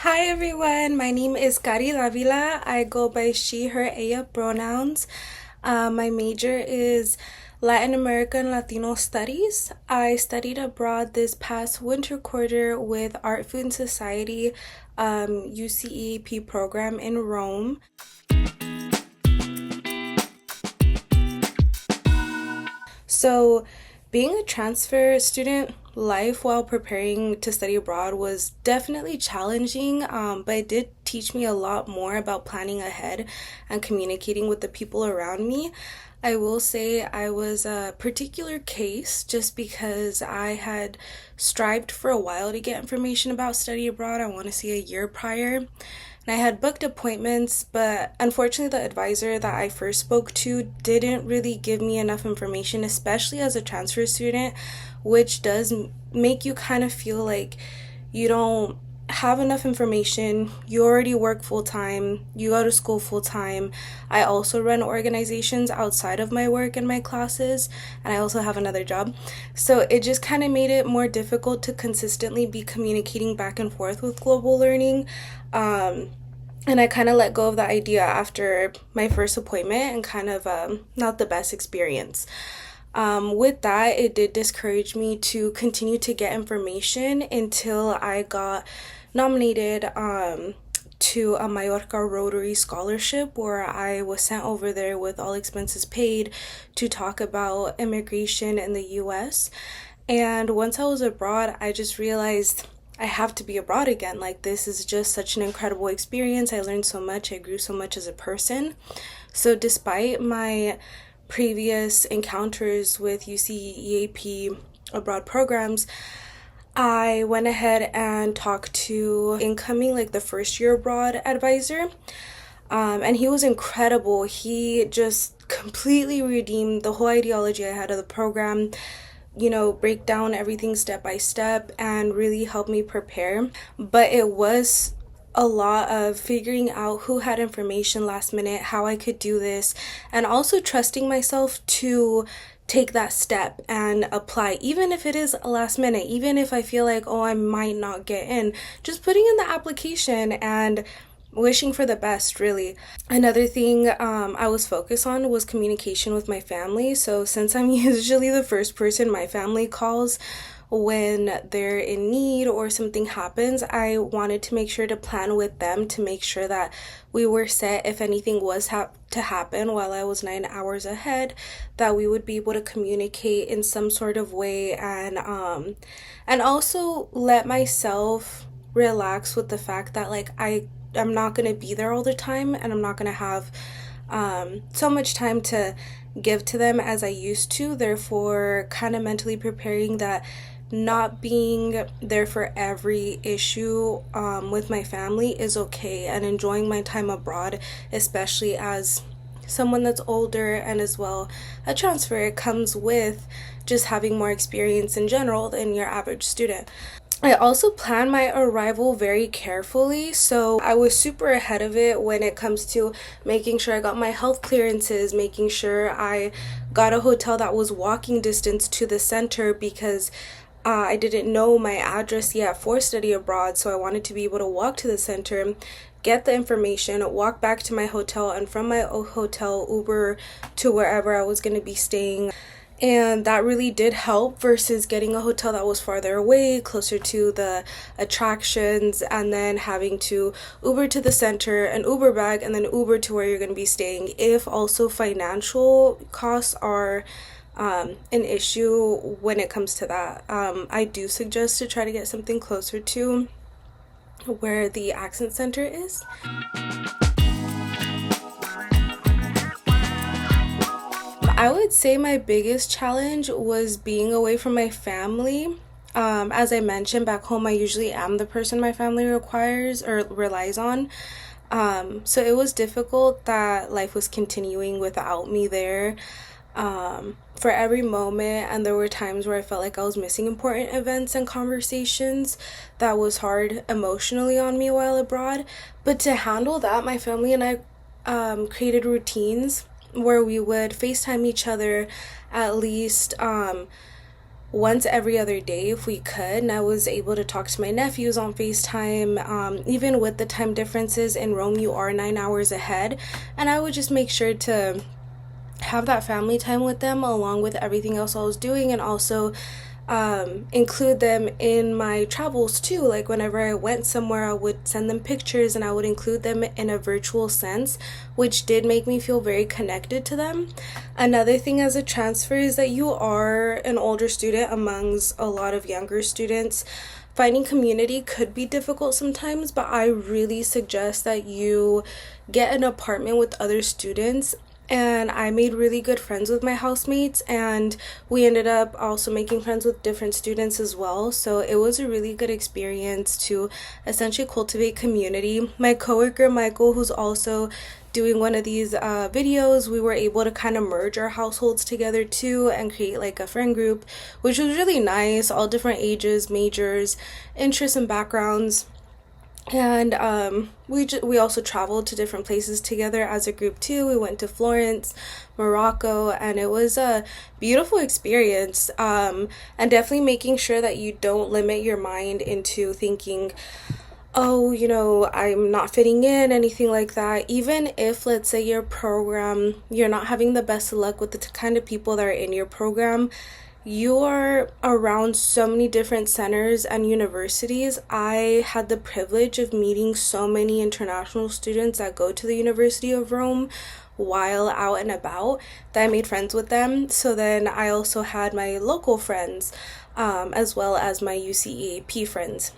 Hi everyone, my name is Kari Davila. I go by she, her, ella pronouns. My major is Latin American Latino Studies. I studied abroad this past winter quarter with Art, Food, and Society UCEAP program in Rome. So, being a transfer student, life while preparing to study abroad was definitely challenging, but it did teach me a lot more about planning ahead and communicating with the people around me. I will say I was a particular case just because I had strived for a while to get information about study abroad. I want to say a year prior. And I had booked appointments, but unfortunately, the advisor that I first spoke to didn't really give me enough information, especially as a transfer student, which does make you kind of feel like you don't have enough information. You already work full time, you go to school full time. I also run organizations outside of my work and my classes, and I also have another job. So it just kind of made it more difficult to consistently be communicating back and forth with global learning. And I kind of let go of the idea after my first appointment and kind of not the best experience. With that, it did discourage me to continue to get information until I got nominated to a Mallorca Rotary Scholarship where I was sent over there with all expenses paid to talk about immigration in the US. And once I was abroad, I just realized I have to be abroad again. Like, this is just such an incredible experience. I learned so much, I grew so much as a person. So, despite my previous encounters with UCEAP abroad programs, I went ahead and talked to incoming, like the first year abroad advisor. And he was incredible. He just completely redeemed the whole ideology I had of the program, break down everything step by step and really help me prepare. But it was a lot of figuring out who had information last minute, how I could do this, and also trusting myself to take that step and apply, even if it is last minute, even if I feel like, oh, I might not get in, just putting in the application and wishing for the best, really. Another thing I was focused on was communication with my family. So since I'm usually the first person my family calls when they're in need or something happens, I wanted to make sure to plan with them to make sure that we were set if anything was to happen while I was 9 hours ahead, that we would be able to communicate in some sort of way, and also let myself relax with the fact that like I'm not going to be there all the time, and I'm not going to have so much time to give to them as I used to. Therefore, kind of mentally preparing that not being there for every issue with my family is okay, and enjoying my time abroad, especially as someone that's older and as well a transfer, it comes with just having more experience in general than your average student. I also planned my arrival very carefully, so I was super ahead of it when it comes to making sure I got my health clearances, making sure I got a hotel that was walking distance to the center, because I didn't know my address yet for study abroad, so I wanted to be able to walk to the center, get the information, walk back to my hotel, and from my hotel Uber to wherever I was going to be staying. And that really did help versus getting a hotel that was farther away, closer to the attractions, and then having to Uber to the center, an Uber bag, and then Uber to where you're going to be staying. If also financial costs are an issue when it comes to that, I do suggest to try to get something closer to where the accent center is. I would say my biggest challenge was being away from my family. As I mentioned, back home, I usually am the person my family requires or relies on. So it was difficult that life was continuing without me there for every moment. And there were times where I felt like I was missing important events and conversations. That was hard emotionally on me while abroad. But to handle that, my family and I created routines where we would FaceTime each other at least once every other day if we could. And I was able to talk to my nephews on FaceTime. Even with the time differences in Rome, you are 9 hours ahead. And I would just make sure to have that family time with them along with everything else I was doing, and also include them in my travels too. Like whenever I went somewhere, I would send them pictures and I would include them in a virtual sense, which did make me feel very connected to them. Another thing as a transfer is that you are an older student amongst a lot of younger students. Finding community could be difficult sometimes, but I really suggest that you get an apartment with other students. And I made really good friends with my housemates, and we ended up also making friends with different students as well. So it was a really good experience to essentially cultivate community. My coworker Michael, who's also doing one of these videos, we were able to kind of merge our households together too and create like a friend group, which was really nice. All different ages, majors, interests, and backgrounds. And we also traveled to different places together as a group too. We went to Florence, Morocco, and it was a beautiful experience. And definitely making sure that you don't limit your mind into thinking, oh, I'm not fitting in, anything like that. Even if, let's say, your program, you're not having the best luck with the kind of people that are in your program, you are around so many different centers and universities. I had the privilege of meeting so many international students that go to the University of Rome while out and about, that I made friends with them. So then I also had my local friends, as well as my UCEAP friends.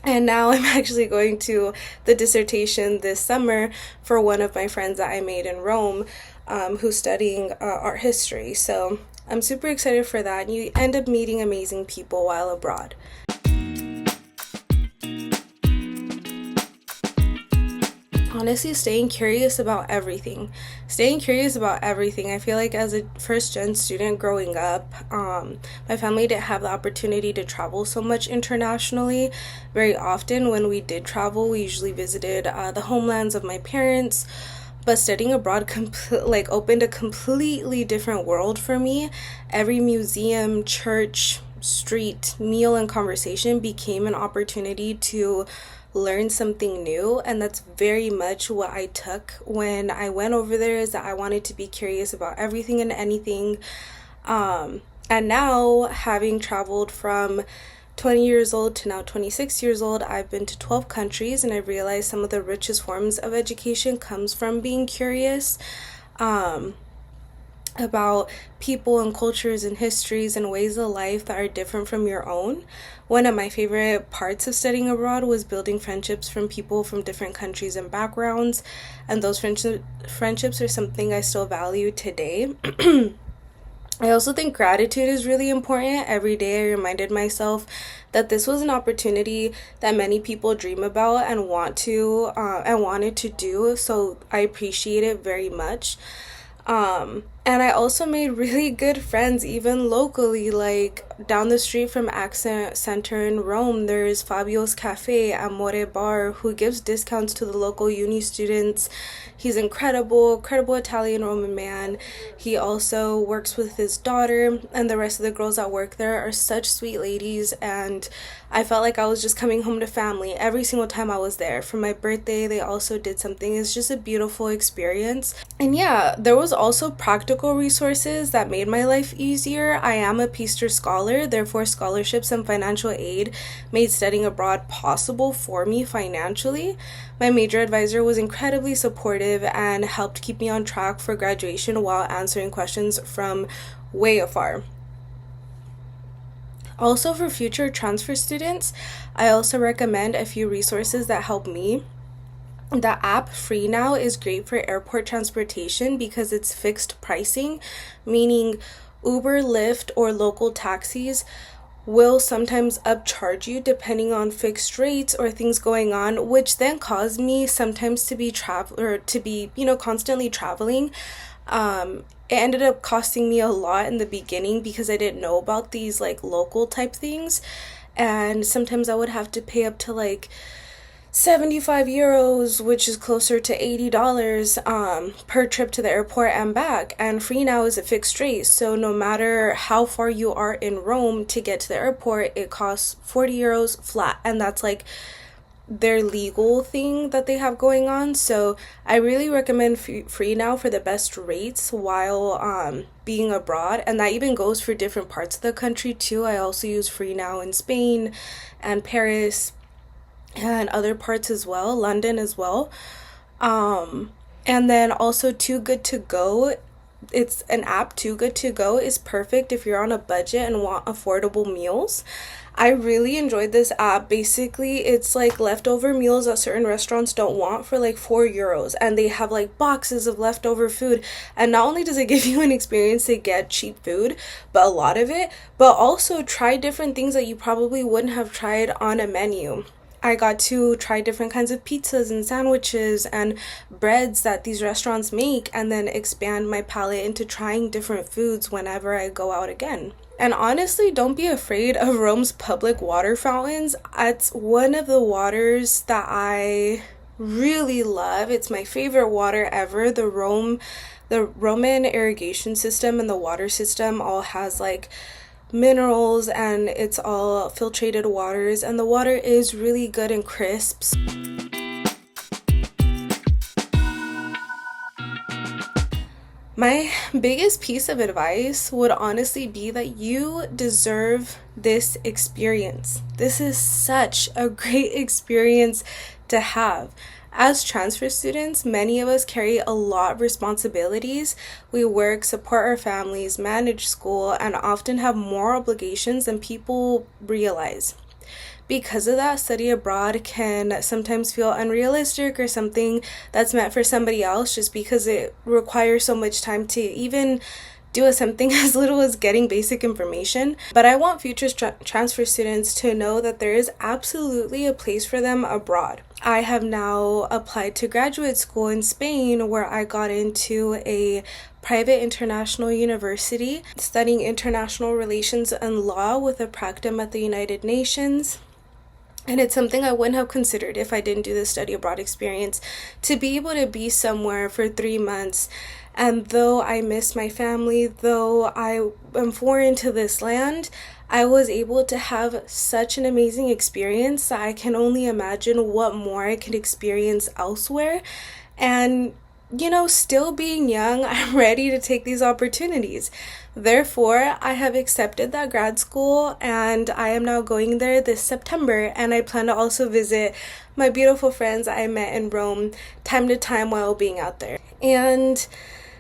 And now I'm actually going to the dissertation this summer for one of my friends that I made in Rome, who's studying art history. So I'm super excited for that. And you end up meeting amazing people while abroad. Honestly, staying curious about everything. I feel like as a first gen student growing up, my family didn't have the opportunity to travel so much internationally. Very often when we did travel, we usually visited the homelands of my parents. But studying abroad opened a completely different world for me. Every museum, church, street, meal, and conversation became an opportunity to learn something new, and that's very much what I took when I went over there, is that I wanted to be curious about everything and anything. And now, having traveled from 20 years old to now 26 years old, I've been to 12 countries, and I've realized some of the richest forms of education comes from being curious about people and cultures and histories and ways of life that are different from your own. One of my favorite parts of studying abroad was building friendships from people from different countries and backgrounds, and those friendships are something I still value today. I also think gratitude is really important. Every day I reminded myself that this was an opportunity that many people dream about and wanted to do, so I appreciate it very much. And I also made really good friends even locally, like down the street from Accent Center in Rome, there's Fabio's Cafe, Amore Bar, who gives discounts to the local uni students. He's incredible Italian Roman man. He also works with his daughter, and the rest of the girls that work there are such sweet ladies, and I felt like I was just coming home to family every single time I was there. For my birthday, they also did something. It's just a beautiful experience. And yeah, there was also practical resources that made my life easier. I am a Peaster scholar, therefore scholarships and financial aid made studying abroad possible for me financially. My major advisor was incredibly supportive and helped keep me on track for graduation while answering questions from way afar. Also, for future transfer students, I also recommend a few resources that help me. The app Free Now is great for airport transportation because it's fixed pricing, meaning Uber, Lyft, or local taxis will sometimes upcharge you depending on fixed rates or things going on, which then caused me sometimes to be constantly traveling. It ended up costing me a lot in the beginning because I didn't know about these like local type things, and sometimes I would have to pay up to like 75 euros, which is closer to $80 per trip to the airport and back. And free now is a fixed rate. So no matter how far you are in Rome to get to the airport, it costs 40 euros flat. And that's like their legal thing that they have going on. So I really recommend free now for the best rates while being abroad, and that even goes for different parts of the country too. I also use free now in Spain and Paris and other parts as well, London as well. And then also Too Good to Go. It's an app. Too Good to Go is perfect if you're on a budget and want affordable meals. I really enjoyed this app. Basically, it's like leftover meals that certain restaurants don't want for like 4 euros, and they have like boxes of leftover food. And not only does it give you an experience to get cheap food, but a lot of it, but also try different things that you probably wouldn't have tried on a menu. I got to try different kinds of pizzas and sandwiches and breads that these restaurants make, and then expand my palate into trying different foods whenever I go out again. And honestly, don't be afraid of Rome's public water fountains. It's one of the waters that I really love. It's my favorite water ever. The Roman irrigation system and the water system all has like minerals, and it's all filtrated waters, and the water is really good and crisp. My biggest piece of advice would honestly be that you deserve this experience. This is such a great experience to have. As transfer students, many of us carry a lot of responsibilities. We work, support our families, manage school, and often have more obligations than people realize. Because of that, study abroad can sometimes feel unrealistic or something that's meant for somebody else, just because it requires so much time to even do something as little as getting basic information. But I want future transfer students to know that there is absolutely a place for them abroad. I have now applied to graduate school in Spain, where I got into a private international university studying international relations and law with a practicum at the United Nations. And it's something I wouldn't have considered if I didn't do the study abroad experience. To be able to be somewhere for 3 months, and though I miss my family, though I am foreign to this land, I was able to have such an amazing experience that I can only imagine what more I could experience elsewhere. And still being young, I'm ready to take these opportunities. Therefore, I have accepted that grad school, and I am now going there this September, and I plan to also visit my beautiful friends I met in Rome time to time while being out there. And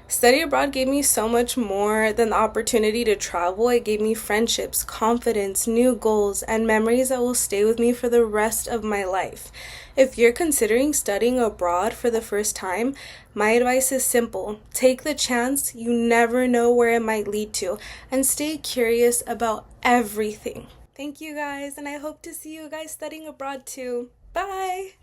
study abroad gave me so much more than the opportunity to travel. It gave me friendships, confidence, new goals, and memories that will stay with me for the rest of my life. If you're considering studying abroad for the first time, my advice is simple. Take the chance. You never know where it might lead to, and stay curious about everything. Thank you guys, and I hope to see you guys studying abroad too. Bye!